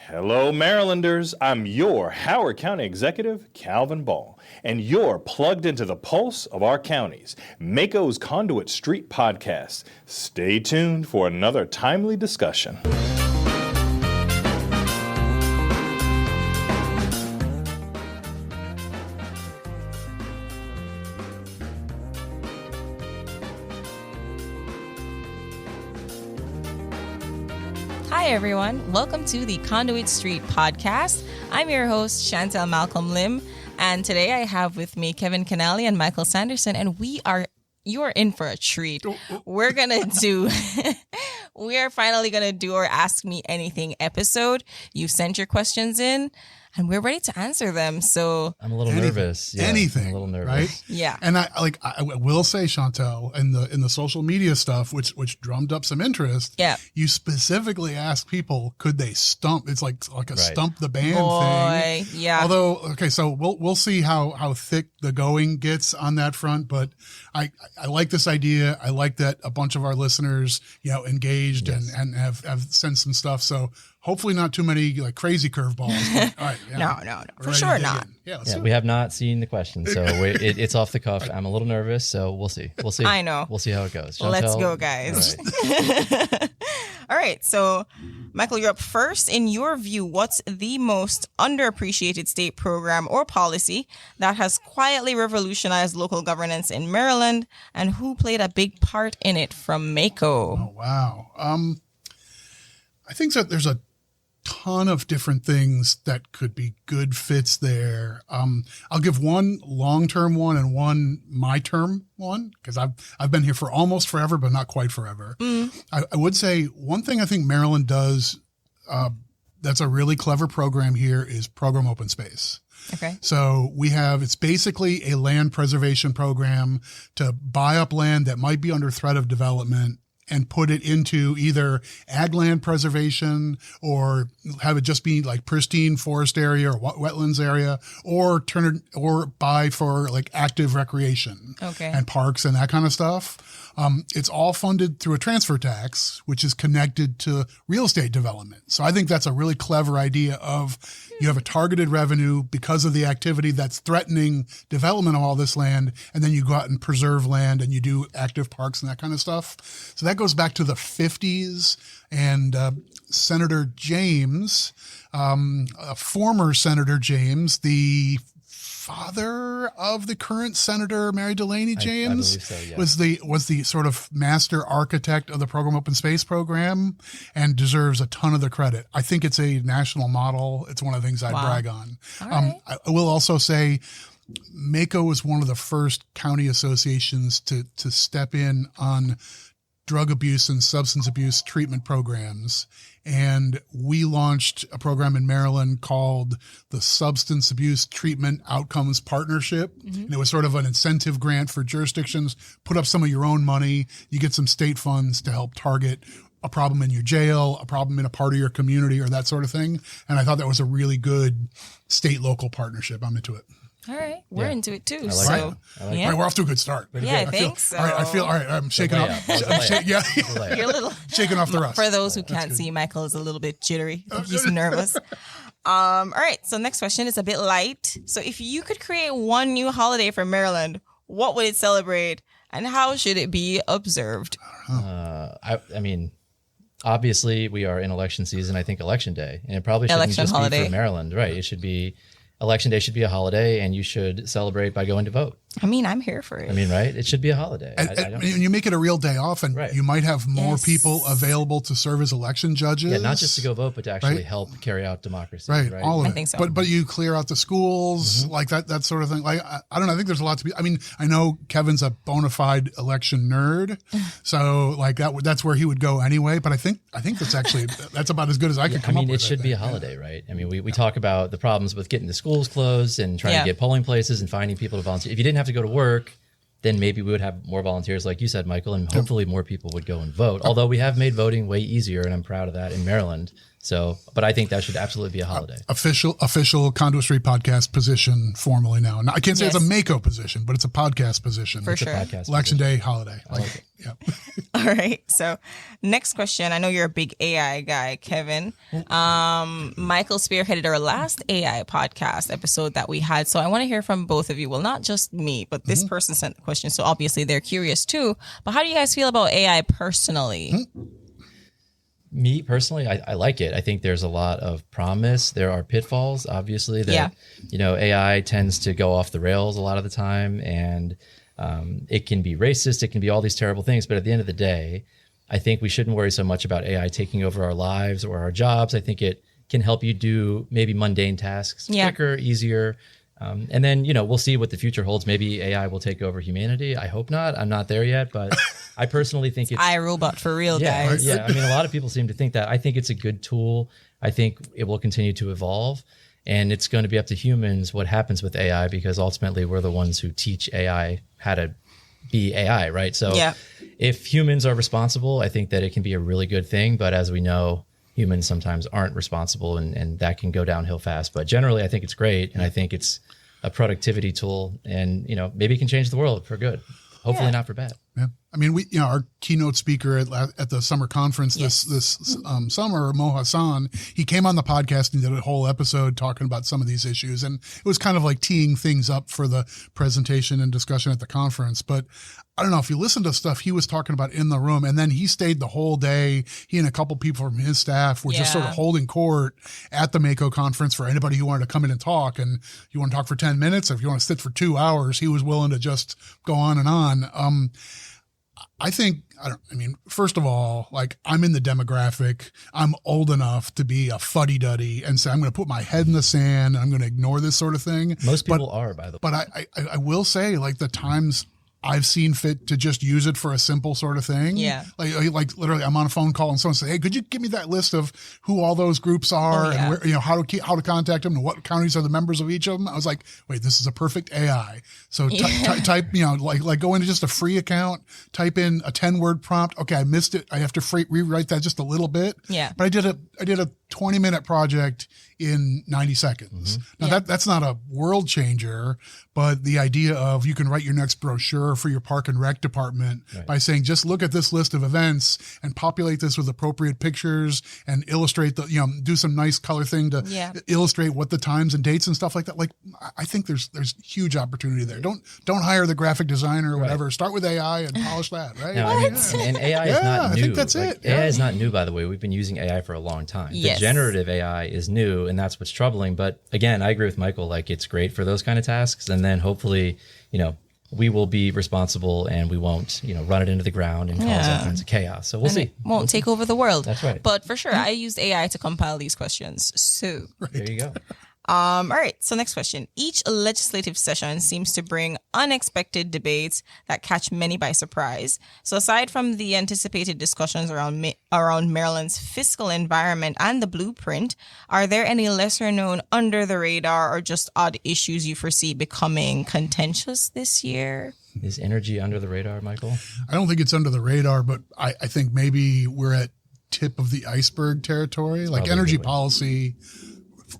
Hello, Marylanders. I'm your Howard County Executive, Calvin Ball, and you're plugged into the pulse of our counties, MACo's Conduit Street Podcast. Stay tuned for another timely discussion. Hi, everyone. Welcome to the Conduit Street Podcast. I'm your host, Shantelle Malcolm-Lym, and today I have with me Kevin Kinnally and Michael Sanderson, and you are in for a treat. We are finally going to do our Ask Me Anything episode. You sent your questions in, and we're ready to answer them. So I'm a little nervous. Yeah, anything, I'm a little nervous. right? Yeah. And I will say, Shantelle, in the social media stuff, which drummed up some interest. Yeah. You specifically asked people, could they stump? It's like a Right. stump the band Boy, thing. yeah. Although, okay, so we'll see how thick the going gets on that front. But I like this idea. I like that a bunch of our listeners, engaged and have sent some stuff. So hopefully not too many like crazy curveballs. But, all right, yeah. No. For sure not. Yeah, We have not seen the question, so it's off the cuff. I'm a little nervous, so we'll see. I know. We'll see how it goes. Let's Shantelle? go, guys. All right. All right. So, Michael, you're up first. In your view, what's the most underappreciated state program or policy that has quietly revolutionized local governance in Maryland, and who played a big part in it from MACo? Oh, wow. I think that there's a ton of different things that could be good fits there. I'll give one long-term one and one my-term one, because I've been here for almost forever, but not quite forever. I would say one thing I think Maryland does that's a really clever program here is program open space. Okay. So it's basically a land preservation program to buy up land that might be under threat of development and put it into either ag land preservation or have it just be like pristine forest area or wetlands area, or buy for like active recreation and parks and that kind of stuff. It's all funded through a transfer tax, which is connected to real estate development. So I think that's a really clever idea of you have a targeted revenue because of the activity that's threatening development of all this land, and then you go out and preserve land and you do active parks and that kind of stuff. So that goes back to the 50s, and Senator James, former Senator James, the father of the current Senator Mary Delaney James, I believe so, yeah. was the sort of master architect of the program open space program and deserves a ton of the credit. I think it's a national model. It's one of the things I brag on. Right. I will also say MACo was one of the first county associations to step in on drug abuse and substance abuse treatment programs. And we launched a program in Maryland called the Substance Abuse Treatment Outcomes Partnership. Mm-hmm. And it was sort of an incentive grant for jurisdictions. Put up some of your own money. You get some state funds to help target a problem in your jail, a problem in a part of your community, or that sort of thing. And I thought that was a really good state-local partnership. I'm into it. All right. We're into it too. I like So, it. All right, we're off to a good start. I think so. All right, I'm shaking Lay off. up. That was a layup. You're a little. Shaking off the rust. For those who can't see, Michael is a little bit jittery. I think he's nervous. All right. So next question is a bit light. So if you could create one new holiday for Maryland, what would it celebrate and how should it be observed? I mean, obviously we are in election season. I think election day, and it probably shouldn't Election just holiday. be for Maryland, right? It should be election day should be a holiday, and you should celebrate by going to vote. I mean, I'm here for it. I mean, right? It should be a holiday. And you make it a real day off, and Right. you might have more Yes. people available to serve as election judges. Yeah, not just to go vote, but to actually Right. help carry out democracy. Right, all of I it. think so. But you clear out the schools, like that sort of thing. Like I don't know. I think there's a lot to be. I mean, I know Kevin's a bona fide election nerd, so like that's where he would go anyway. But I think that's actually that's about as good as I could come up with. It should be a holiday, right? I mean, we talk about the problems with getting the schools closed and trying to get polling places and finding people to volunteer. If you didn't have to go to work, then maybe we would have more volunteers like you said, Michael, and hopefully more people would go and vote. Although we have made voting way easier, and I'm proud of that in Maryland. So, but I think that should absolutely be a holiday. Official Conduit Street Podcast position formally now. I can't say it's a MACo position, but it's a podcast position. For sure. Election Day holiday. I like it. Yeah. All right. So next question. I know you're a big AI guy, Kevin. Michael spearheaded our last AI podcast episode that we had. So I want to hear from both of you. Well, not just me, but this person sent the question. So obviously they're curious too. But how do you guys feel about AI personally? Me personally, I like it. I think there's a lot of promise. There are pitfalls, obviously, that, AI tends to go off the rails a lot of the time, and it can be racist. It can be all these terrible things. But at the end of the day, I think we shouldn't worry so much about AI taking over our lives or our jobs. I think it can help you do maybe mundane tasks quicker, easier. And then, we'll see what the future holds. Maybe AI will take over humanity. I hope not. I'm not there yet, but I personally think it's iRobot for real, guys. Yeah. I mean, a lot of people seem to think that. I think it's a good tool. I think it will continue to evolve, and it's going to be up to humans what happens with AI, because ultimately we're the ones who teach AI how to be AI, right? So if humans are responsible, I think that it can be a really good thing. But as we know, humans sometimes aren't responsible, and that can go downhill fast. But generally, I think it's great, and I think it's a productivity tool, and maybe it can change the world for good. Hopefully not for bad. Yeah. I mean, our keynote speaker at the summer conference this summer, Mo Hassan, he came on the podcast and did a whole episode talking about some of these issues. And it was kind of like teeing things up for the presentation and discussion at the conference. But I don't know if you listen to stuff he was talking about in the room, and then he stayed the whole day. He and a couple people from his staff were just sort of holding court at the MACo conference for anybody who wanted to come in and talk. And you want to talk for 10 minutes, if you want to sit for 2 hours, he was willing to just go on and on. First of all, like, I'm in the demographic. I'm old enough to be a fuddy-duddy and say, I'm going to put my head in the sand. I'm going to ignore this sort of thing. Most people are, by the way. But I will say, like, the times I've seen fit to just use it for a simple sort of thing. Yeah. Like literally, I'm on a phone call and someone says, "Hey, could you give me that list of who all those groups are and where, how to contact them and what counties are the members of each of them?" I was like, "Wait, this is a perfect AI." So type, like go into just a free account, type in a 10-word prompt. Okay, I missed it. I have to rewrite that just a little bit. Yeah. But I did a 20-minute project in 90 seconds. Now that's not a world changer, but the idea of you can write your next brochure for your park and rec department by saying, just look at this list of events and populate this with appropriate pictures and illustrate do some nice color thing to illustrate what the times and dates and stuff like that. Like, I think there's huge opportunity there. Don't hire the graphic designer or whatever. Start with AI and polish that, right? No, and AI is not new. I think that's it. AI is not new, by the way. We've been using AI for a long time. Yes. The generative AI is new, and that's what's troubling. But again, I agree with Michael. Like, it's great for those kind of tasks, and then hopefully, we will be responsible and we won't, run it into the ground and cause all kinds of chaos. So we'll see. It won't take over the world. That's right. But for sure, I used AI to compile these questions. So there you go. all right. So next question. Each legislative session seems to bring unexpected debates that catch many by surprise. So aside from the anticipated discussions around Maryland's fiscal environment and the blueprint, are there any lesser known, under the radar, or just odd issues you foresee becoming contentious this year? Is energy under the radar, Michael? I don't think it's under the radar, but I think maybe we're at tip of the iceberg territory. Like, energy policy,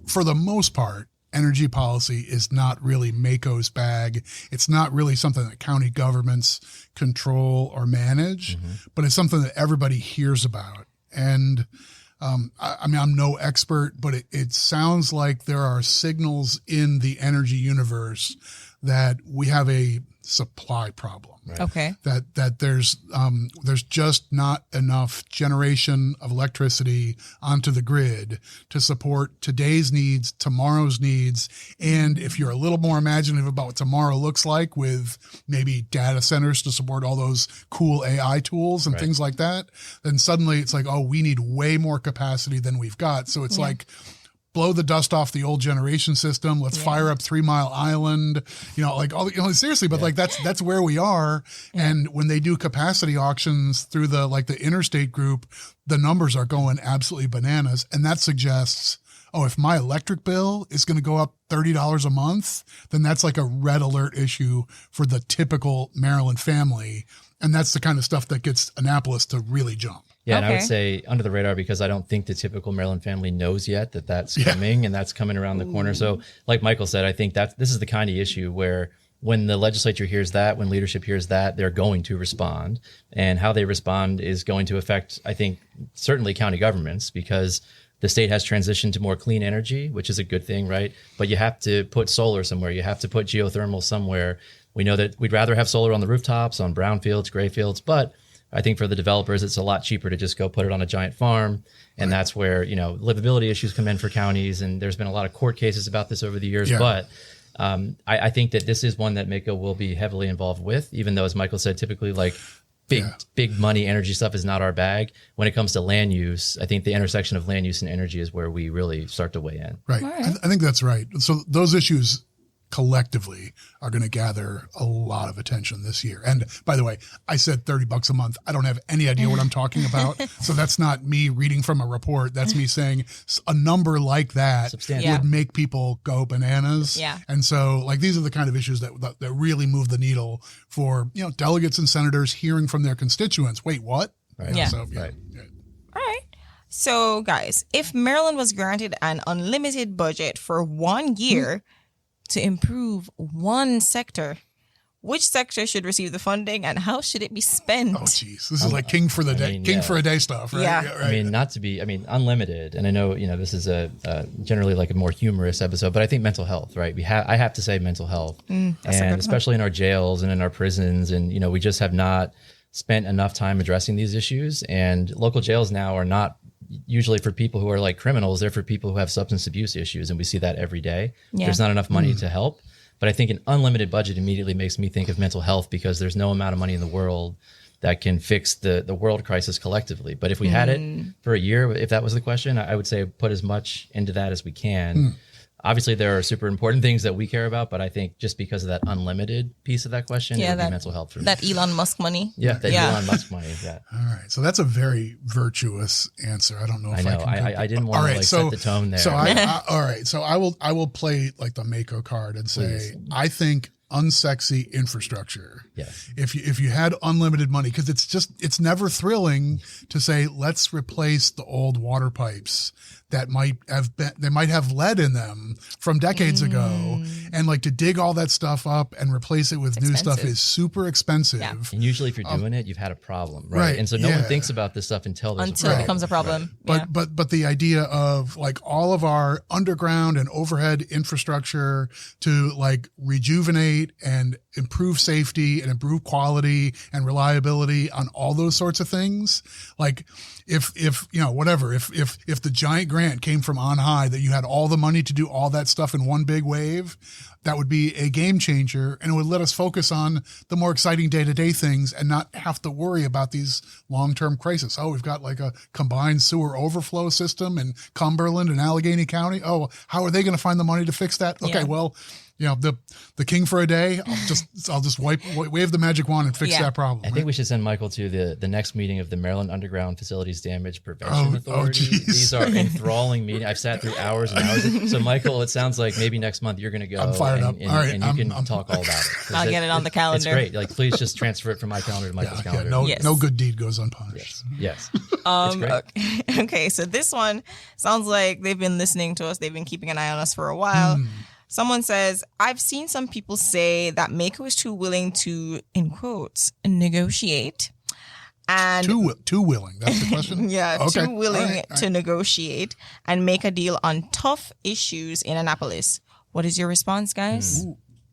for the most part, energy policy is not really MACo's bag. It's not really something that county governments control or manage, but it's something that everybody hears about. And I'm no expert, but it sounds like there are signals in the energy universe that we have a supply problem. Right. Okay. That there's just not enough generation of electricity onto the grid to support today's needs, tomorrow's needs. And if you're a little more imaginative about what tomorrow looks like, with maybe data centers to support all those cool AI tools and things like that, then suddenly it's like, oh, we need way more capacity than we've got. So it's like, blow the dust off the old generation system. Let's fire up 3 Mile Island, seriously, but like that's where we are. And when they do capacity auctions through the interstate group, the numbers are going absolutely bananas. And that suggests, if my electric bill is going to go up $30 a month, then that's like a red alert issue for the typical Maryland family. And that's the kind of stuff that gets Annapolis to really jump. Yeah, and I would Okay. say under the radar because I don't think the typical Maryland family knows yet that that's coming and that's coming around the corner. So like Michael said, I think this is the kind of issue where when the legislature hears that, when leadership hears that, they're going to respond. And how they respond is going to affect, I think, certainly county governments because the state has transitioned to more clean energy, which is a good thing, right? But you have to put solar somewhere. You have to put geothermal somewhere. We know that we'd rather have solar on the rooftops, on brownfields, gray fields, but I think for the developers, it's a lot cheaper to just go put it on a giant farm. And that's where, livability issues come in for counties. And there's been a lot of court cases about this over the years. Yeah. But I think that this is one that MACo will be heavily involved with, even though, as Michael said, typically like big money energy stuff is not our bag. When it comes to land use, I think the intersection of land use and energy is where we really start to weigh in. Right. I think that's right. So those issues collectively are going to gather a lot of attention this year. And by the way, I said $30 a month. I don't have any idea what I'm talking about. So that's not me reading from a report. That's me saying a number like that would make people go bananas. Yeah. And so like these are the kind of issues that really move the needle for, delegates and senators hearing from their constituents. Wait, what? Right. Yeah. So, Right. All right. So guys, if Maryland was granted an unlimited budget for 1 year to improve one sector, which sector should receive the funding and how should it be spent? Oh, geez. This is like king for a day stuff, right? Yeah. Right. Unlimited. And I know, this is generally like a more humorous episode, but I think mental health, right? I have to say mental health. And especially in our jails and in our prisons. And, we just have not spent enough time addressing these issues. And local jails now are not usually for people who are like criminals. They're for people who have substance abuse issues. And we see that every day. Yeah. There's not enough money to help. But I think an unlimited budget immediately makes me think of mental health because there's no amount of money in the world that can fix the world crisis collectively. But if we had it for a year, if that was the question, I would say put as much into that as we can. Obviously, there are super important things that we care about, but I think just because of that unlimited piece of that question, it would be mental health for me. That Elon Musk money. Yeah, Elon Musk money. Yeah. All right. So that's a very virtuous answer. I don't know if I didn't want to set the tone there. So all right. So I will play like the MACo card and say, please. I think unsexy infrastructure. Yes. If you had unlimited money, because it's never thrilling to say, let's replace the old water pipes that might have lead in them from decades ago, and like to dig all that stuff up and replace it with new stuff is super expensive. Yeah. And usually if you're doing it, you've had a problem, right? And so no one thinks about this stuff until there's a problem. It becomes a problem. Right. But the idea of like all of our underground and overhead infrastructure to like rejuvenate and improve safety and improve quality and reliability on all those sorts of things, like if the giant grant came from on high that you had all the money to do all that stuff in one big wave, that would be a game changer, and it would let us focus on the more exciting day-to-day things and not have to worry about these long-term crises. Oh, we've got like a combined sewer overflow system in Cumberland and Allegheny County. Oh, how are they going to find the money to fix that? Okay, well, the king for a day, I'll just wave the magic wand and fix that problem. I think we should send Michael to the next meeting of the Maryland Underground Facilities Damage Prevention Authority. These are enthralling meetings. I've sat through hours and hours. So Michael, it sounds like maybe next month you're going to go. I'm fired up. All right, and you can talk all about it. I'll get it on the calendar. It's great. Like, please just transfer it from my calendar to Michael's calendar. No good deed goes unpunished. Yes. It's great. Okay, so this one sounds like they've been listening to us. They've been keeping an eye on us for a while. Someone says, I've seen some people say that MACo is too willing to, in quotes, negotiate. And too willing. That's the question? Too willing to negotiate and make a deal on tough issues in Annapolis. What is your response, guys?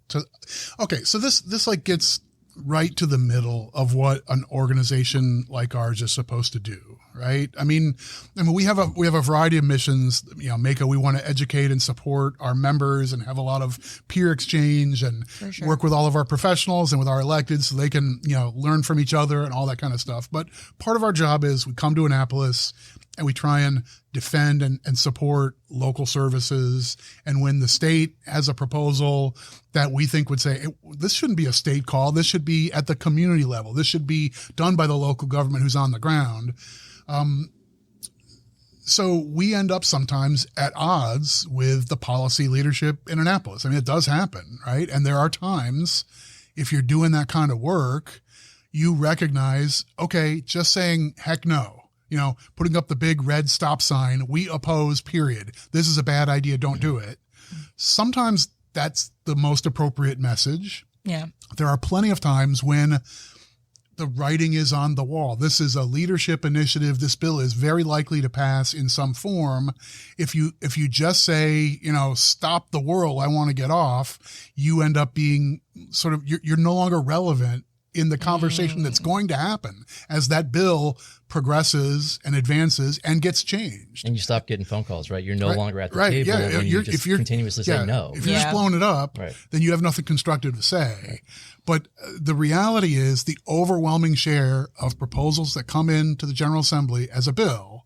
So this like gets right to the middle of what an organization like ours is supposed to do, right? I mean, we have a variety of missions. MACo, we want to educate and support our members and have a lot of peer exchange and work with all of our professionals and with our elected so they can, learn from each other and all that kind of stuff. But part of our job is we come to Annapolis and we try and defend and support local services. And when the state has a proposal that we think would say, this shouldn't be a state call, this should be at the community level, this should be done by the local government who's on the ground. So we end up sometimes at odds with the policy leadership in Annapolis. I mean, it does happen, right? And there are times if you're doing that kind of work, you recognize, okay, just saying heck no putting up the big red stop sign, we oppose, period. This is a bad idea. Don't do it. Sometimes that's the most appropriate message. Yeah. There are plenty of times when the writing is on the wall. This is a leadership initiative. This bill is very likely to pass in some form. If you just say, stop the whirl, I want to get off, you end up being sort of, you're no longer relevant in the conversation that's going to happen as that bill progresses and advances and gets changed. And you stop getting phone calls, right? You're no longer at the right. table Yeah. when you just continuously say no. If you're just blowing it up, right, then you have nothing constructive to say. Right. But the reality is the overwhelming share of proposals that come into the General Assembly as a bill,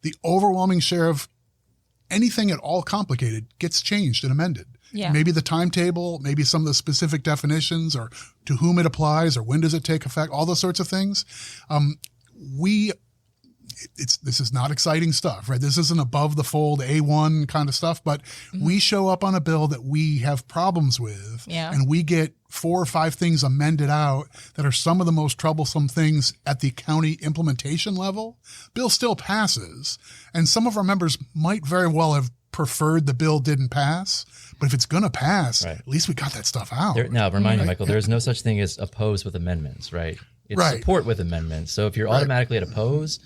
the overwhelming share of anything at all complicated gets changed and amended. Yeah. Maybe the timetable, maybe some of the specific definitions or to whom it applies or when does it take effect, all those sorts of things. This is not exciting stuff, right? This isn't above the fold A1 kind of stuff, but we show up on a bill that we have problems with and we get 4 or 5 things amended out that are some of the most troublesome things at the county implementation level. Bill still passes, and some of our members might very well have preferred the bill didn't pass, but if it's going to pass, at least we got that stuff out. Now, remind you, Michael, there's no such thing as oppose with amendments, right? It's support with amendments. So if you're automatically at oppose,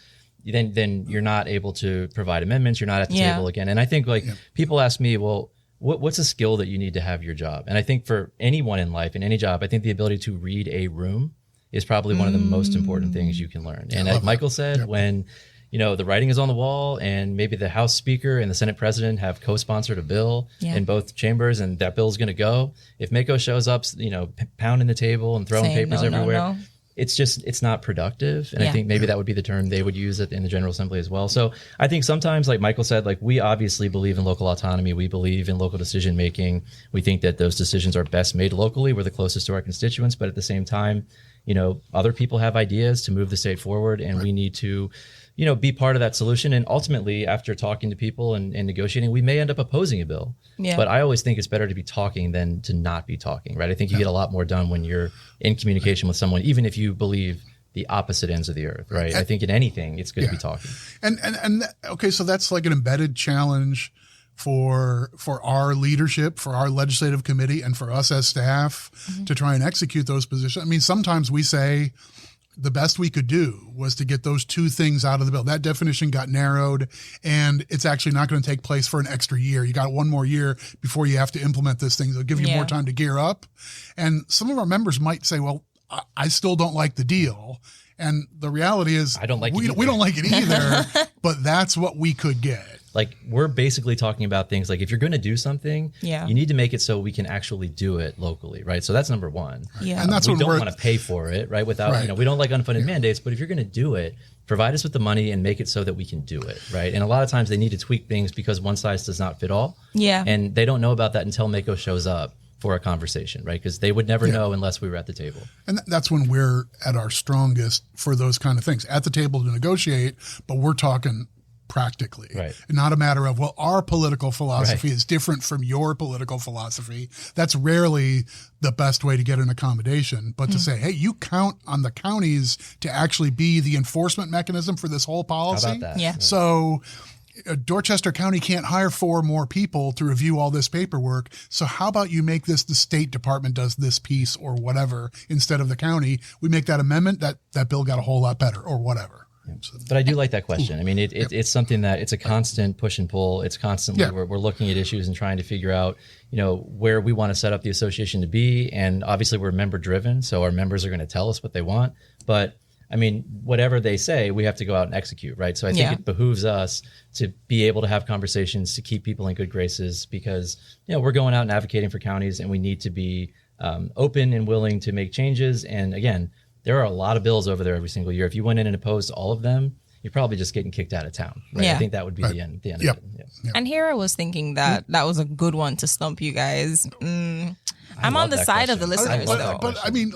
then you're not able to provide amendments. You're not at the table again. And I think people ask me, well, what's a skill that you need to have your job? And I think for anyone in life, in any job, I think the ability to read a room is probably one of the most important things you can learn. And like Michael said, when the writing is on the wall and maybe the House Speaker and the Senate President have co-sponsored a bill in both chambers and that bill is going to go, if MACo shows up, pounding the table and throwing papers everywhere, it's not productive. And I think maybe that would be the term they would use in the General Assembly as well. So I think sometimes, like Michael said, we obviously believe in local autonomy. We believe in local decision making. We think that those decisions are best made locally. We're the closest to our constituents. But at the same time, other people have ideas to move the state forward, and we need to be part of that solution. And ultimately, after talking to people and negotiating, we may end up opposing a bill. Yeah. But I always think it's better to be talking than to not be talking, right? I think you get a lot more done when you're in communication with someone, even if you believe the opposite ends of the earth, right? I think in anything, it's good to be talking. And okay, so that's like an embedded challenge for our leadership, for our legislative committee, and for us as staff to try and execute those positions. I mean, sometimes we say, the best we could do was to get those 2 things out of the bill. That definition got narrowed, and it's actually not going to take place for an extra year. You got 1 more year before you have to implement this thing. It'll give you more time to gear up. And some of our members might say, well, I still don't like the deal. And the reality is we don't like it either, but that's what we could get. We're basically talking about things like if you're going to do something, you need to make it so we can actually do it locally, right? So that's number one. Yeah. And that's we don't want to pay for it, right? Without, we don't like unfunded mandates, but if you're going to do it, provide us with the money and make it so that we can do it, right? And a lot of times they need to tweak things because one size does not fit all. Yeah. And they don't know about that until MACo shows up for a conversation, right? Because they would never know unless we were at the table. And that's when we're at our strongest for those kind of things. At the table to negotiate, but we're talking practically. Right. Not a matter of, well, our political philosophy is different from your political philosophy. That's rarely the best way to get an accommodation. But to say, hey, you count on the counties to actually be the enforcement mechanism for this whole policy. How about that? Yeah. So Dorchester County can't hire 4 more people to review all this paperwork. So how about you make this the State Department does this piece or whatever instead of the county? We make that amendment, that bill got a whole lot better or whatever. But I do like that question. I mean, it's something that it's a constant push and pull. It's constantly we're looking at issues and trying to figure out, where we want to set up the association to be. And obviously we're member driven. So our members are going to tell us what they want. But I mean, whatever they say, we have to go out and execute, right? So I think it behooves us to be able to have conversations to keep people in good graces because, we're going out and advocating for counties and we need to be open and willing to make changes. And again, there are a lot of bills over there every single year. If you went in and opposed all of them, you're probably just getting kicked out of town. Right? Yeah. I think that would be the end of it. Yeah. And here I was thinking that was a good one to stump you guys. I'm on the side of the listeners, though. But I mean,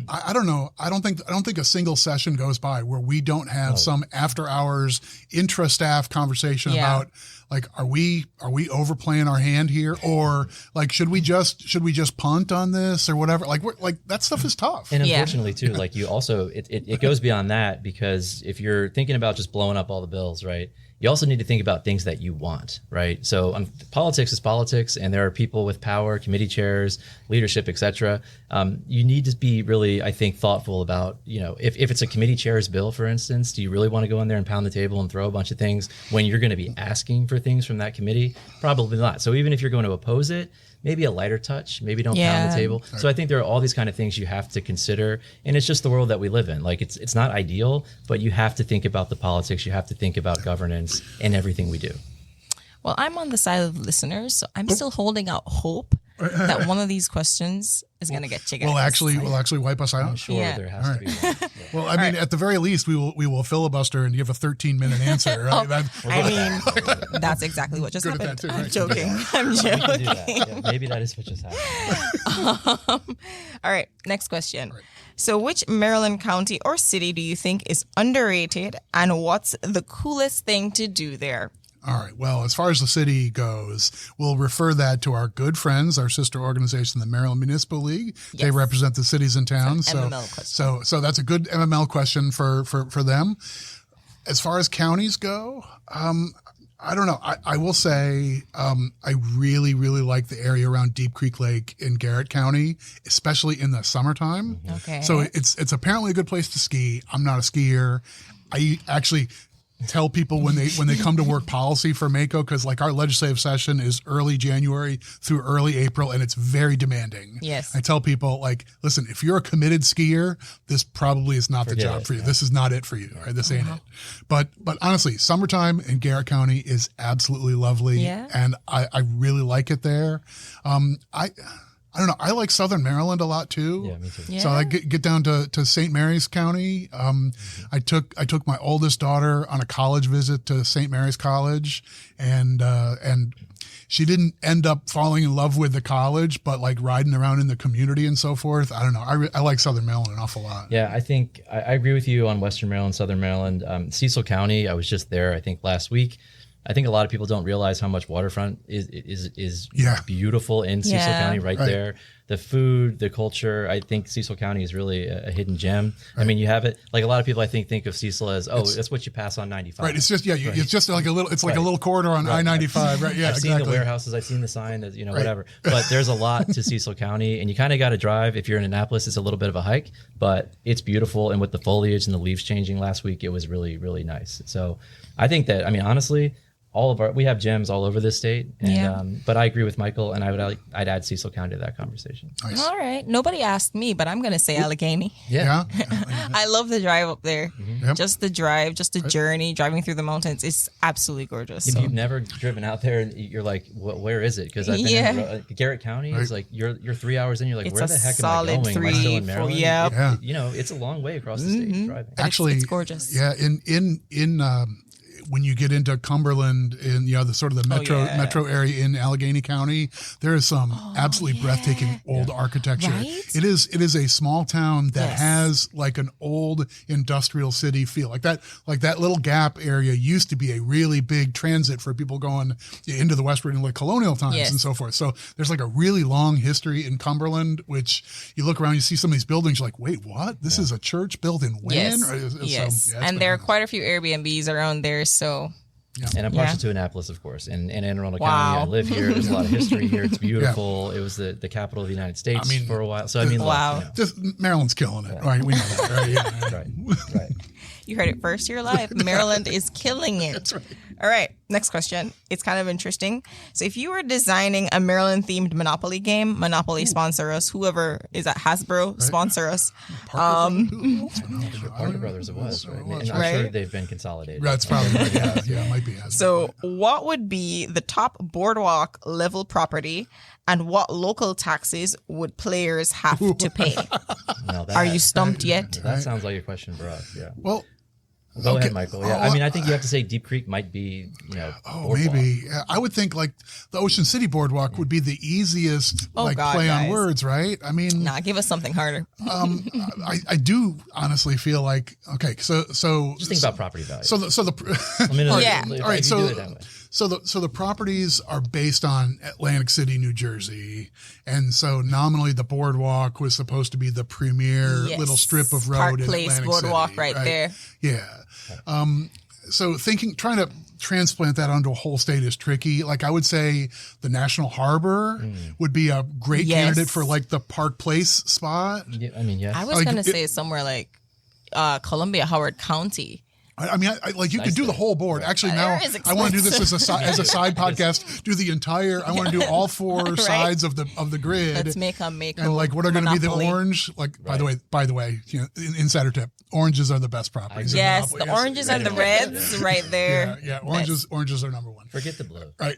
I don't know. I don't think a single session goes by where we don't have some after hours intra-staff conversation about like, are we overplaying our hand here, or like should we just punt on this or whatever? Like that stuff is tough. And unfortunately too, like you also it goes beyond that, because if you're thinking about just blowing up all the bills, right? You also need to think about things that you want, right? So politics is politics, and there are people with power, committee chairs, leadership, et cetera. You need to be really, I think, thoughtful about, if it's a committee chair's bill, for instance, do you really want to go in there and pound the table and throw a bunch of things when you're going to be asking for things from that committee? Probably not. So even if you're going to oppose it, maybe a lighter touch, maybe don't pound the table. So I think there are all these kind of things you have to consider, and it's just the world that we live in. Like it's not ideal, but you have to think about the politics, you have to think about governance and everything we do. Well, I'm on the side of listeners, so I'm still holding out hope that one of these questions is going to get chicken. Will actually wipe us out. I'm sure there has to be one. Yeah. Well, I mean, at the very least, we will filibuster and give a 13-minute answer. Right? That's exactly what just happened. Too, I'm right? joking. I'm We joking. can do that. Yeah, maybe that is what just happened. All right, next question. So which Maryland county or city do you think is underrated, and what's the coolest thing to do there? All right. Well, as far as the city goes, we'll refer that to our good friends, our sister organization, the Maryland Municipal League. Yes. They represent the cities and towns. So that's a good MML question for them. As far as counties go, I don't know. I will say I really, really like the area around Deep Creek Lake in Garrett County, especially in the summertime. Mm-hmm. Okay. So it's apparently a good place to ski. I'm not a skier. I actually tell people when they come to work policy for MACo, because like our legislative session is early January through early April, and it's very demanding. Yes. I tell people, like, listen, if you're a committed skier, this probably is not the job for you. This is not it for you. Right? This ain't it. But honestly, summertime in Garrett County is absolutely lovely. Yeah. And I really like it there. I don't know. I like Southern Maryland a lot too. Yeah, me too. Yeah. So I get down to St. Mary's County. I took my oldest daughter on a college visit to St. Mary's College, and she didn't end up falling in love with the college, but like riding around in the community and so forth. I don't know. I like Southern Maryland an awful lot. Yeah, I think I agree with you on Western Maryland, Southern Maryland. Cecil County, I was just there, I think, last week. I think a lot of people don't realize how much waterfront is beautiful in Cecil County right there. The food, the culture, I think Cecil County is really a hidden gem. Right. I mean, you have it, like a lot of people I think of Cecil as, that's what you pass on 95. Right, it's just, it's just like a little, it's like a little corridor on I-95, right? Yeah, I've seen the warehouses, I've seen the sign, that whatever. But there's a lot to Cecil County, and you kind of got to drive. If you're in Annapolis, it's a little bit of a hike, but it's beautiful. And with the foliage and the leaves changing last week, it was really, really nice. So I think that, I mean, honestly, we have gems all over this state, and but I agree with Michael, and I'd add Cecil County to that conversation. Nice. All right, nobody asked me, but I'm gonna say Allegheny. Yeah. I love the drive up there. Mm-hmm. Yep. Just the drive, just the journey, driving through the mountains is absolutely gorgeous. If you've never driven out there, and you're like, where is it? Because I've been in Garrett County. It's like you're 3 hours in. You're like, it's where the heck am I going? Am I still in Maryland? Yeah. It's a long way across the state driving. Actually, it's gorgeous. Yeah, in when you get into Cumberland in the sort of the metro area in Allegheny County, there is some absolutely breathtaking old architecture. Right? It is a small town that has like an old industrial city feel. Like that little gap area used to be a really big transit for people going into the westward in like colonial times and so forth. So there's like a really long history in Cumberland, which you look around, you see some of these buildings, you're like, wait, what? This is a church built in when? Yes. And there are quite a few Airbnbs around there. So, and I'm partial to Annapolis, of course, and Anne Arundel County. I live here. There's a lot of history here. It's beautiful. It was the capital of the United States for a while. So just Maryland's killing it. Right, we know that. Right? Yeah. Right. You heard it first here live. Maryland is killing it. That's right. All right, next question. It's kind of interesting. So if you were designing a Maryland-themed Monopoly game, Monopoly sponsor us. Whoever is at Hasbro, sponsor us. Parker Brothers it was, right? And I'm sure they've been consolidated. That's probably it might be Hasbro. So what would be the top boardwalk level property, and what local taxes would players have to pay? Are you stumped yet? That sounds like a question for us, yeah. Well, Go ahead, Michael. Yeah, I mean, I think you have to say Deep Creek might be, maybe. I would think like the Ocean City Boardwalk would be the easiest play on words, right? I mean, give us something harder. I do honestly feel like, okay, so just think about property value. So the all right. So the properties are based on Atlantic City, New Jersey, and so nominally the boardwalk was supposed to be the premier little strip of road Park in Place Atlantic boardwalk City, right there. Yeah. So trying to transplant that onto a whole state is tricky. Like I would say the National Harbor would be a great candidate for like the Park Place spot. Yeah, I mean, yes. I was going to say somewhere like Columbia, Howard County. I mean, like you could do the whole board. Actually, now I want to do this as a side podcast. Do the entire. I want to do all four sides of the grid. Let's make a MACo. And like, what are going to be the monopoly. orange? Like, by the way, you know, insider tip: oranges are the best properties. Yes, the oranges and the reds, right there. Yeah. Oranges are number one. Forget the blue. Right.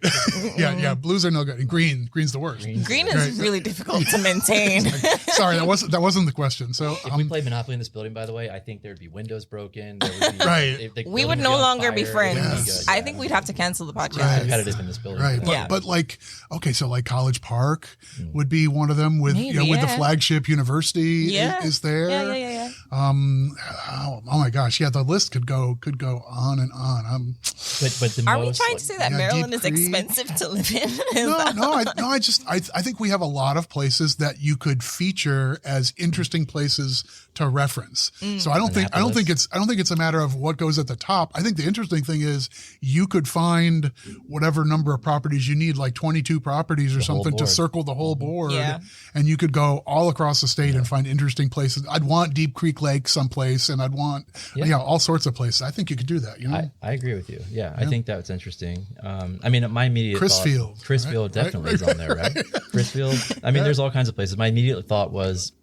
yeah. Blues are no good. And green's the worst. Green is really difficult to maintain. Sorry, that wasn't the question. So if we played Monopoly in this building, by the way, I think there'd be windows broken. There would be, right. We would no longer be friends. I think we'd have to cancel the podcast. Competitive in this building. Right. But like, okay, so like College Park would be one of them with with the flagship university is there. Yeah. Oh my gosh, the list could go on and on. But the are we trying to say that Maryland is Deep Creek. expensive to live in? I think we have a lot of places that you could feature as interesting places to reference. So I don't think it's a matter of what goes at the top. I think the interesting thing is you could find whatever number of properties you need, like 22 properties or something, to circle the whole board. Yeah. And you could go all across the state and find interesting places. I'd want Deep Creek Lake someplace, and I'd want all sorts of places. I think you could do that. You know, I agree with you. Yeah, I think that's interesting. I mean, my immediate Chrisfield definitely is on there, right? Chrisfield. I mean, there's all kinds of places. My immediate thought was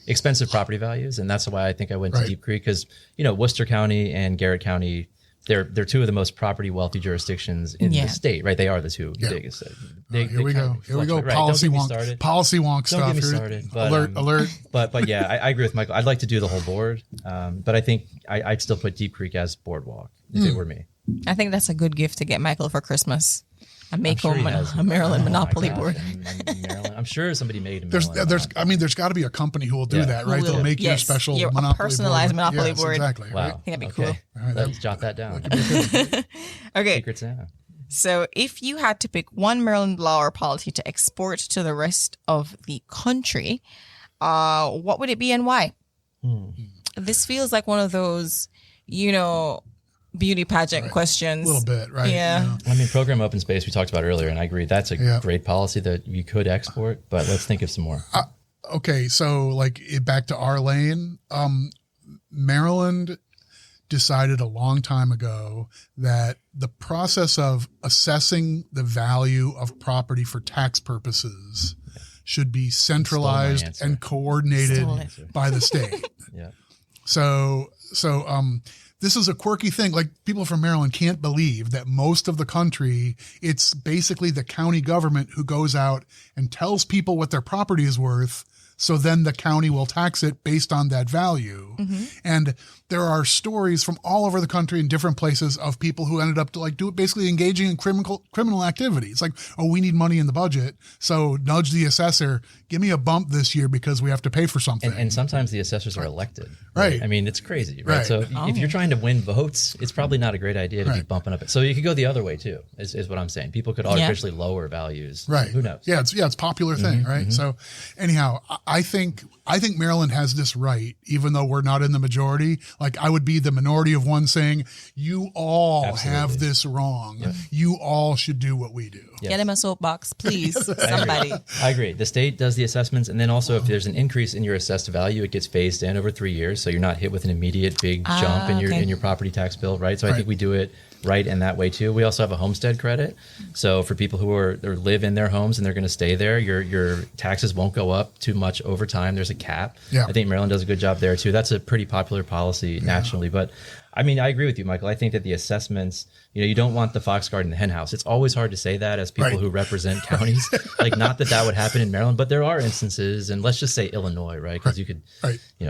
expensive property values, and that's why I think I went to Deep Creek, because Worcester County and Garrett County, they're two of the most property wealthy jurisdictions in the state, right? They are the two biggest. Here we go. Right. Policy wonk stuff. Don't get me started. But, alert. But yeah, I agree with Michael. I'd like to do the whole board, but I think I'd still put Deep Creek as boardwalk if it were me. I think that's a good gift to get Michael for Christmas. A Maryland Monopoly board. Maryland. I'm sure somebody made a Maryland. There's got to be a company who will do that, right? They'll make your special Monopoly personalized board. Monopoly board. Exactly. Wow. Right? I think that'd be cool. All right, Let's jot that down. Okay. Secrets now. So if you had to pick one Maryland law or policy to export to the rest of the country, what would it be and why? This feels like one of those, beauty pageant questions. A little bit, right? Yeah. I mean, program open space we talked about earlier, and I agree that's a great policy that you could export, but let's think of some more. Okay, so like back to our lane, Maryland decided a long time ago that the process of assessing the value of property for tax purposes should be centralized and coordinated by the state. Yeah. So this is a quirky thing. Like, people from Maryland can't believe that most of the country, it's basically the county government who goes out and tells people what their property is worth. So then the county will tax it based on that value. And there are stories from all over the country in different places of people who ended up basically engaging in criminal activity. It's like, oh, we need money in the budget, so nudge the assessor, give me a bump this year because we have to pay for something. And sometimes the assessors are elected. Right. I mean, it's crazy, right? So if you're trying to win votes, it's probably not a great idea to be bumping up. So you could go the other way too, is what I'm saying. People could artificially lower values. Right. Who knows? Yeah, it's a popular thing, right? So anyhow, I think Maryland has this right, even though we're not in the majority. Like, I would be the minority of one saying, you all have this wrong. Yep. You all should do what we do. Get him a soapbox, please. Somebody. I agree. The state does the assessments, and then also if there's an increase in your assessed value, it gets phased in over 3 years, so you're not hit with an immediate big jump in your property tax bill, right? So I think we do it right in that way too. We also have a homestead credit, so for people who live in their homes and they're going to stay there, your taxes won't go up too much over time. There's a cap. I think Maryland does a good job there too. That's a pretty popular policy nationally, but I mean, I agree with you, Michael. I think that the assessments, you don't want the fox guard in the hen house. It's always hard to say that as people who represent counties. Like, not that would happen in Maryland, but there are instances, and let's just say Illinois, right? Because you could,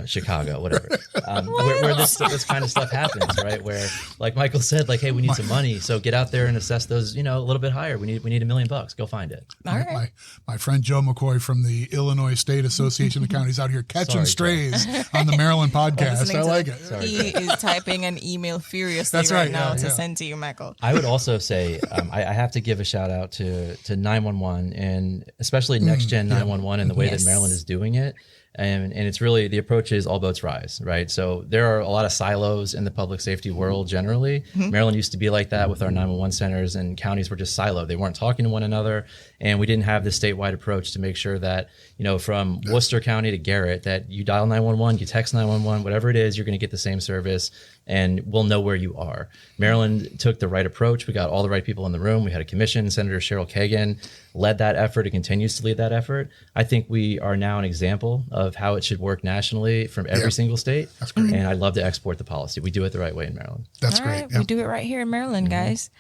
Chicago, whatever, where this kind of stuff happens, right? Where, like Michael said, like, hey, we need some money, so get out there and assess those, a little bit higher. We need $1 million. Go find it. All right. My friend Joe McCoy from the Illinois State Association of Counties out here catching strays on the Maryland podcast. I like it. He is typing an email furiously That's right right, now yeah, to yeah. send to you, MACo. I would also say I have to give a shout out to 911 and especially next gen 911 and the way Yes. that Maryland is doing it. And it's really, the approach is all boats rise, right? So there are a lot of silos in the public safety world generally. Maryland used to be like that with our 911 centers, and counties were just siloed. They weren't talking to one another, and we didn't have this statewide approach to make sure that, you know, from Worcester County to Garrett, that you dial 911, you text 911, whatever it is, you're going to get the same service, and we'll know where you are. Maryland took the right approach. We got all the right people in the room. We had a commission. Senator Cheryl Kagan led that effort. It continues to lead that effort. I think we are now an example of how it should work nationally from every single state. That's great. And I'd love to export the policy. We do it the right way in Maryland. That's All great. right, we do it right here in Maryland, guys.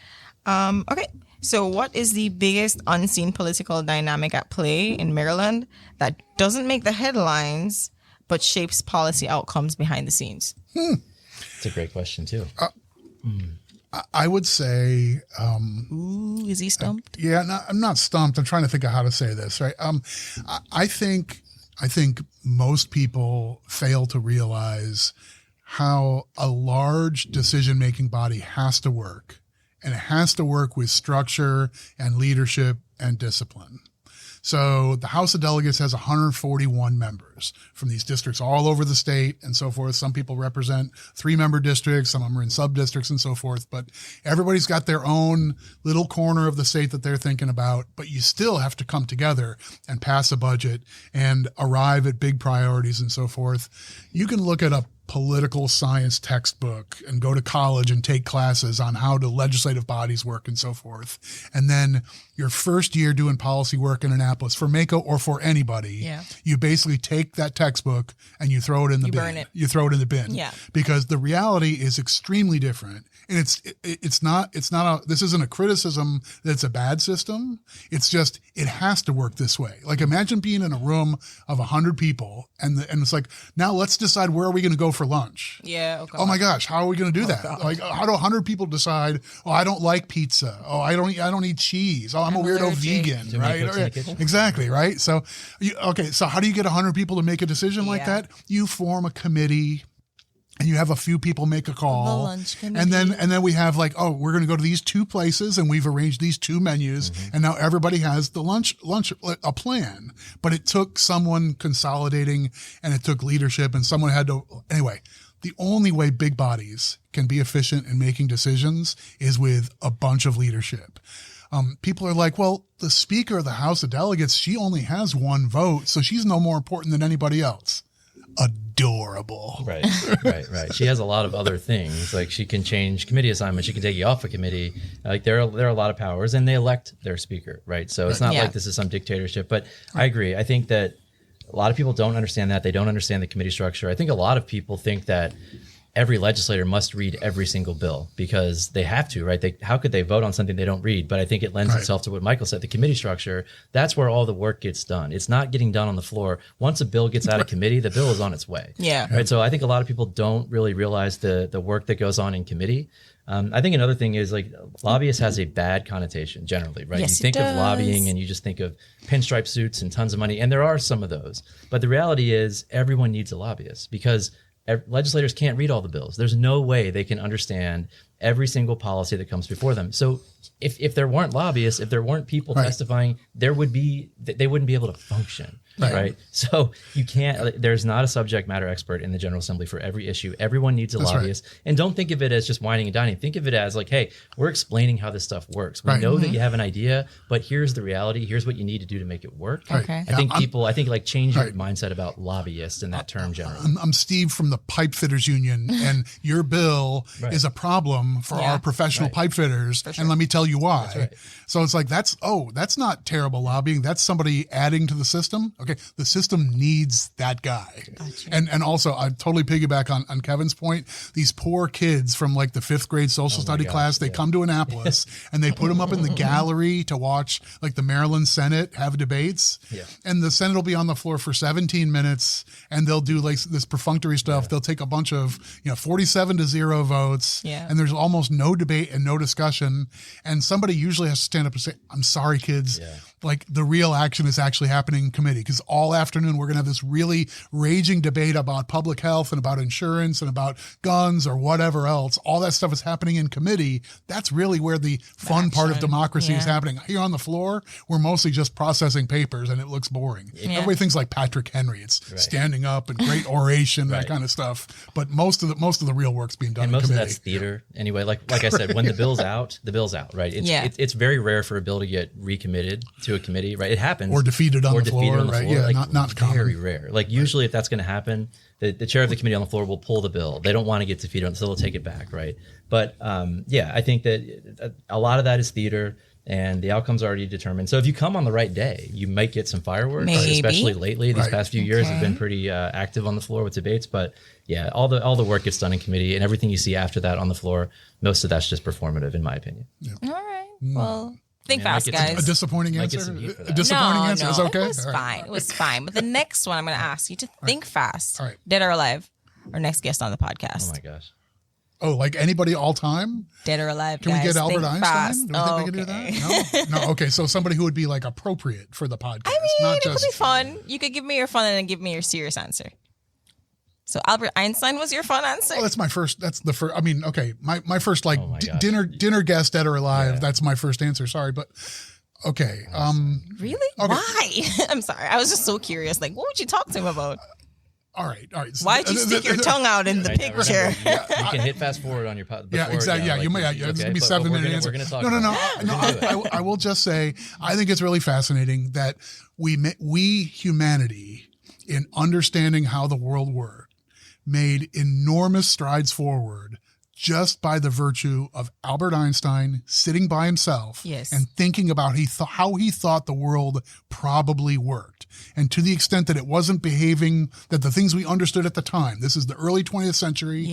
Okay, so what is the biggest unseen political dynamic at play in Maryland that doesn't make the headlines but shapes policy outcomes behind the scenes? It's a great question too. I would say, Ooh, is he stumped? yeah, no, I'm not stumped. I'm trying to think of how to say this, right? I think most people fail to realize how a large decision-making body has to work, and it has to work with structure and leadership and discipline. So the House of Delegates has 141 members from these districts all over the state and so forth. Some people represent 3-member districts, some of them are in sub-districts and so forth, but everybody's got their own little corner of the state that they're thinking about, but you still have to come together and pass a budget and arrive at big priorities and so forth. You can look at a political science textbook and go to college and take classes on how the legislative bodies work and so forth. And then your first year doing policy work in Annapolis for MACo or for anybody, you basically take that textbook and you throw it in the bin. Burn it. You throw it in the bin. Yeah. Because the reality is extremely different. And this isn't a criticism that it's a bad system. It's just, it has to work this way. Like imagine being in a room of 100 people and it's like, now let's decide where are we going to go for lunch? Yeah. Okay. Oh my gosh, how are we going to do that? Like, how do 100 people decide? Oh, I don't like pizza. Oh, I don't eat cheese. Oh, I'm a weirdo allergic. vegan, Too many right? cooks in the kitchen. Exactly, right? So, so how do you get 100 people to make a decision like Yeah. that? You form a committee. And you have a few people make a call, The lunch committee. and then we have like, oh, we're going to go to these 2 places, and we've arranged these 2 menus, and now everybody has the lunch a plan. But it took someone consolidating, and it took leadership, and someone had to anyway. The only way big bodies can be efficient in making decisions is with a bunch of leadership. People are like, well, the Speaker of the House of Delegates, she only has 1 vote, so she's no more important than anybody else. Adorable. Right. She has a lot of other things. Like she can change committee assignments. She can take you off a committee. Like there are a lot of powers, and they elect their speaker, right? So it's not like this is some dictatorship. But I agree. I think that a lot of people don't understand that. They don't understand the committee structure. I think a lot of people think that every legislator must read every single bill because they have to, right? How could they vote on something they don't read? But I think it lends itself to what Michael said, the committee structure. That's where all the work gets done. It's not getting done on the floor. Once a bill gets out of committee, the bill is on its way. Yeah. Right. So I think a lot of people don't really realize the work that goes on in committee. I think another thing is like lobbyist has a bad connotation generally, right? Yes, you think it of does. lobbying and you just think of pinstripe suits and tons of money. And there are some of those. But the reality is everyone needs a lobbyist because legislators can't read all the bills. There's no way they can understand every single policy that comes before them. So if there weren't lobbyists, if there weren't people testifying, they wouldn't be able to function. Right. So you can't, there's not a subject matter expert in the General Assembly for every issue. Everyone needs a lobbyist. And don't think of it as just whining and dining. Think of it as like, hey, we're explaining how this stuff works. We know that you have an idea, but here's the reality. Here's what you need to do to make it work. Okay. I think change your mindset about lobbyists in that term generally. I'm Steve from the Pipe Fitters Union, and your bill is a problem for our professional pipe fitters. And let me tell you why. So it's like, that's not terrible lobbying. That's somebody adding to the system. Okay. The system needs that guy. Gotcha. And also I totally piggyback on Kevin's point. These poor kids from like the 5th grade social study class, they come to Annapolis and they put them up in the gallery to watch like the Maryland Senate have debates. Yeah. And the Senate will be on the floor for 17 minutes and they'll do like this perfunctory stuff. They'll take a bunch of, 47-0 votes. Yeah. And there's almost no debate and no discussion. And somebody usually has to stand up and say, I'm sorry, kids. Yeah. Like the real action is actually happening in committee, because all afternoon we're going to have this really raging debate about public health and about insurance and about guns or whatever else. All that stuff is happening in committee. That's really where the fun part of democracy is happening. Here on the floor, we're mostly just processing papers and it looks boring. Everybody thinks like Patrick Henry. It's standing up and great oration, that kind of stuff. But most of the real work's being done in committee. And most of that's theater anyway. Like I said, when the bill's out, right? It's very rare for a bill to get recommitted to a committee, right? It happens. Or defeated on the floor, right? Yeah, like, not common. Very rare. Like usually if that's going to happen, the chair of the committee on the floor will pull the bill. They don't want to get defeated, so they'll take it back, right? But I think that a lot of that is theater, and the outcome's already determined. So if you come on the right day, you might get some fireworks, especially lately. These past few years have been pretty active on the floor with debates. But yeah, all the work gets done in committee, and everything you see after that on the floor, most of that's just performative, in my opinion. Yeah. All right. Well, think fast, guys. A disappointing answer? A disappointing answer is okay? It was fine. It was fine. But the next one, I'm going to ask you to think fast. All right. Dead or alive? Our next guest on the podcast. Oh, my gosh. Oh, like anybody all time? Dead or alive, Can guys, we get Albert think Einstein? fast. Do we think we can do that? No? Okay, so somebody who would be like appropriate for the podcast. I mean, it could be fun. You could give me your fun and then give me your serious answer. So Albert Einstein was your fun answer? Oh, that's my first. That's the first. I mean, okay, my first like dinner guest, dead or alive. Yeah. That's my first answer. Sorry, but okay. Really? Okay. Why? I'm sorry. I was just so curious. Like, what would you talk to him about? All right. So why'd you stick your tongue out in the picture? You can hit fast forward on your yeah, exactly. Yeah, you may. Yeah, this is gonna be 7 minute answer. No. I will just say, I think it's really fascinating that we humanity, in understanding how the world works, made enormous strides forward just by the virtue of Albert Einstein sitting by himself and thinking about how he thought the world probably worked. And to the extent that it wasn't behaving, that the things we understood at the time, this is the early 20th century,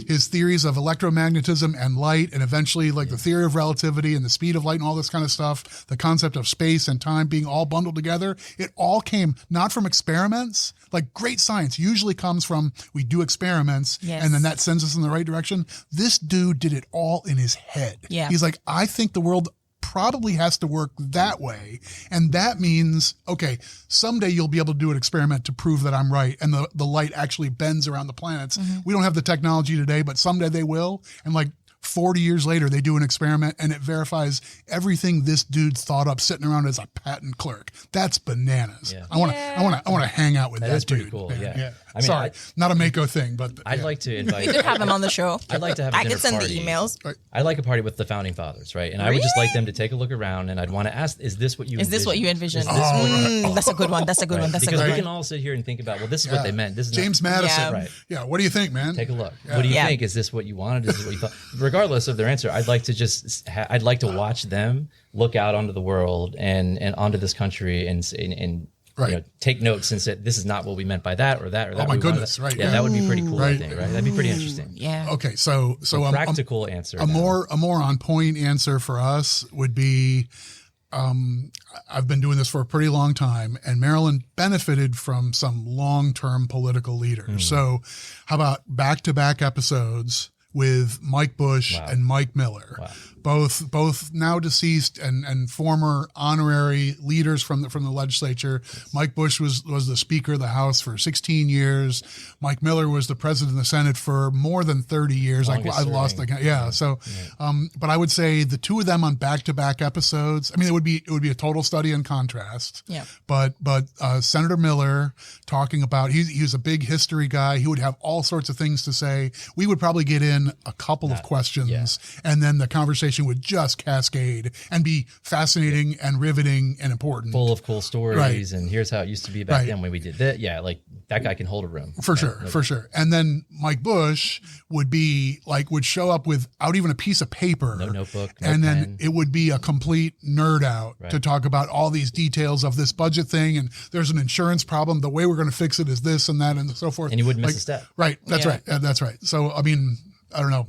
his theories of electromagnetism and light, and eventually like the theory of relativity and the speed of light and all this kind of stuff, the concept of space and time being all bundled together, it all came not from experiments. Like great science usually comes from, we do experiments and then that sends us in the right direction. This dude did it all in his head. Yeah. He's like, I think the world probably has to work that way. And that means, okay, someday you'll be able to do an experiment to prove that I'm right. And the light actually bends around the planets. Mm-hmm. We don't have the technology today, but someday they will. And like 40 years later, they do an experiment and it verifies everything this dude thought up sitting around as a patent clerk. That's bananas. Yeah. I want to hang out with that is dude. Pretty cool. Yeah. I mean, sorry, not a MACo thing, but I'd like to invite. You could have him on the show. I'd like to have. I could send the emails. Right. I'd like a party with the founding fathers, right? And I would just like them to take a look around, and I'd want to ask, "Is this what you? Is this what you envision? That's a good one. That's a good one. That's because a good we can all sit here and think about, well, this is what they meant. This is James Madison. Right. Yeah. What do you think, man? Take a look. What do you think? Is this what you wanted? Is this what you thought? Regardless of their answer, I'd like to just. I'd like to watch them look out onto the world and onto this country and take notes and say, this is not what we meant by that or that or that. Oh my goodness, right. Yeah, that would be pretty cool, I think, right? That'd be pretty interesting. Yeah. Okay, so a practical answer. A more on point answer for us would be, I've been doing this for a pretty long time, and Maryland benefited from some long-term political leaders. So how about back-to-back episodes with Mike Bush and Mike Miller, both now deceased and former honorary leaders from the legislature. Mike Bush was the Speaker of the House for 16 years. Mike Miller was the President of the Senate for more than 30 years. I lost the count. Yeah. So, but I would say the two of them on back-to-back episodes. I mean, it would be a total study in contrast. Yeah. But Senator Miller talking about he was a big history guy. He would have all sorts of things to say. We would probably get in a couple of questions, and then the conversation would just cascade and be fascinating and riveting and important. Full of cool stories, and here's how it used to be back then when we did that. Yeah, like that guy can hold a room. For sure. And then Mike Bush would show up without even a piece of paper. No notebook, and pen. then it would be a complete nerd out to talk about all these details of this budget thing, and there's an insurance problem. The way we're going to fix it is this and that and so forth. And you wouldn't miss a step. Right. That's right. That's right. So, I mean, I don't know.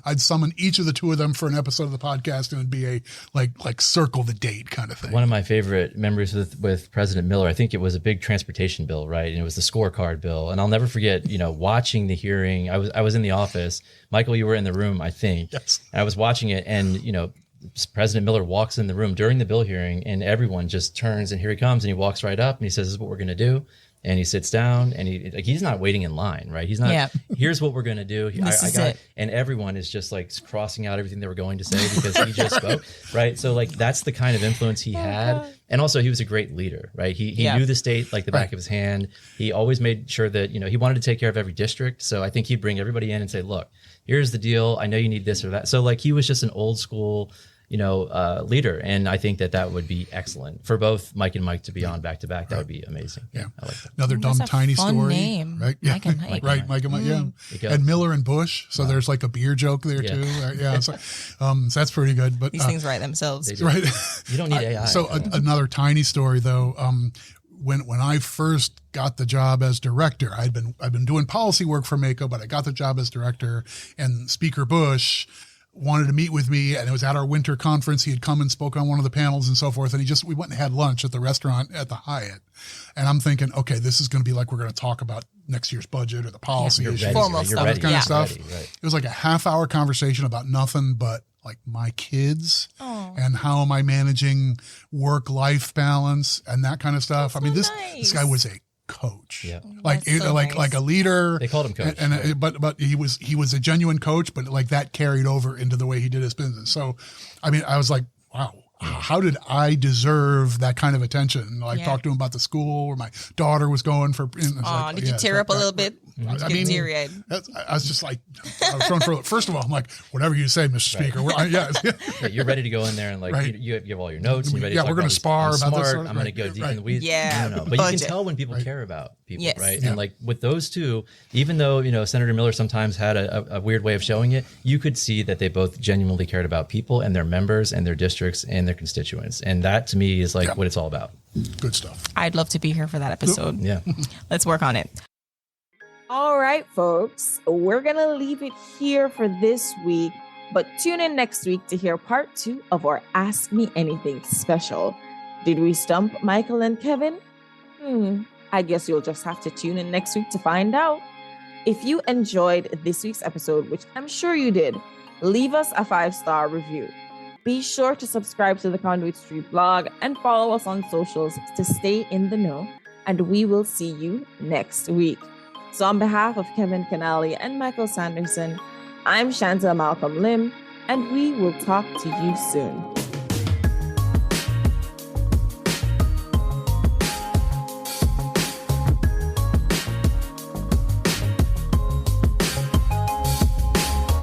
I'd summon each of the two of them for an episode of the podcast, and it'd be a like circle the date kind of thing. One of my favorite memories with President Miller, I think it was a big transportation bill, right? And it was the scorecard bill. And I'll never forget, watching the hearing. I was in the office. Michael, you were in the room, I think. Yes. And I was watching it, and President Miller walks in the room during the bill hearing, and everyone just turns, and here he comes, and he walks right up, and he says, "This is what we're going to do." And he sits down, and he's not waiting in line, right? He's not, here's what we're going to do. This is it. And everyone is just like crossing out everything they were going to say because he just spoke, right? So like, that's the kind of influence he had. God. And also he was a great leader, right? He knew the state like the back of his hand. He always made sure that, he wanted to take care of every district. So I think he'd bring everybody in and say, look, here's the deal. I know you need this or that. So like, he was just an old school, leader. And I think that would be excellent for both Mike and Mike to be on back to back. That would be amazing. Yeah. I like that. Another dumb, tiny fun story. Name. Right. Yeah. Mike and Mike. Right. Mike and Mike. Yeah. And Miller and Bush. So there's like a beer joke there too. Right? Yeah. So that's pretty good. But These things write themselves. Right. You don't need AI. So another tiny story though. When I first got the job as director, I've been doing policy work for MACo, but I got the job as director, and Speaker Bush wanted to meet with me, and it was at our winter conference. He had come and spoke on one of the panels and so forth. And we went and had lunch at the restaurant at the Hyatt. And I'm thinking, okay, this is going to be like, we're going to talk about next year's budget or the policy issues. Formal stuff. That kind of stuff. Ready, right. It was like a half-hour conversation about nothing but like my kids and how am I managing work-life balance and that kind of stuff. That's this guy was a coach, like nice. a leader. They called him coach, and but he was a genuine coach, but like that carried over into the way he did his business. So, I was like, wow. How did I deserve that kind of attention? Talked to him about the school where my daughter was going for. Did you tear up a little bit? Teary-eyed. I was just like, I was thrown for. First of all, I'm like, whatever you say, Mr. Speaker. You're ready to go in there and you have all your notes. And you're ready we're going to spar about this. I'm going to go deep in the weeds. Yeah, no. But you can tell when people care about people, right? Yeah. And like with those two, even though Senator Miller sometimes had a weird way of showing it, you could see that they both genuinely cared about people and their members and their districts and their constituents, and that to me is like what it's all about. Good stuff. I'd love to be here for that episode. Yeah, let's work on it. All right, folks, we're going to leave it here for this week, but tune in next week to hear part 2 of our Ask Me Anything special. Did we stump Michael and Kevin? I guess you'll just have to tune in next week to find out. If you enjoyed this week's episode, which I'm sure you did, leave us a 5-star review. Be sure to subscribe to the Conduit Street blog and follow us on socials to stay in the know, and we will see you next week. So on behalf of Kevin Kinnally and Michael Sanderson, I'm Shantelle Malcolm-Lym, and we will talk to you soon.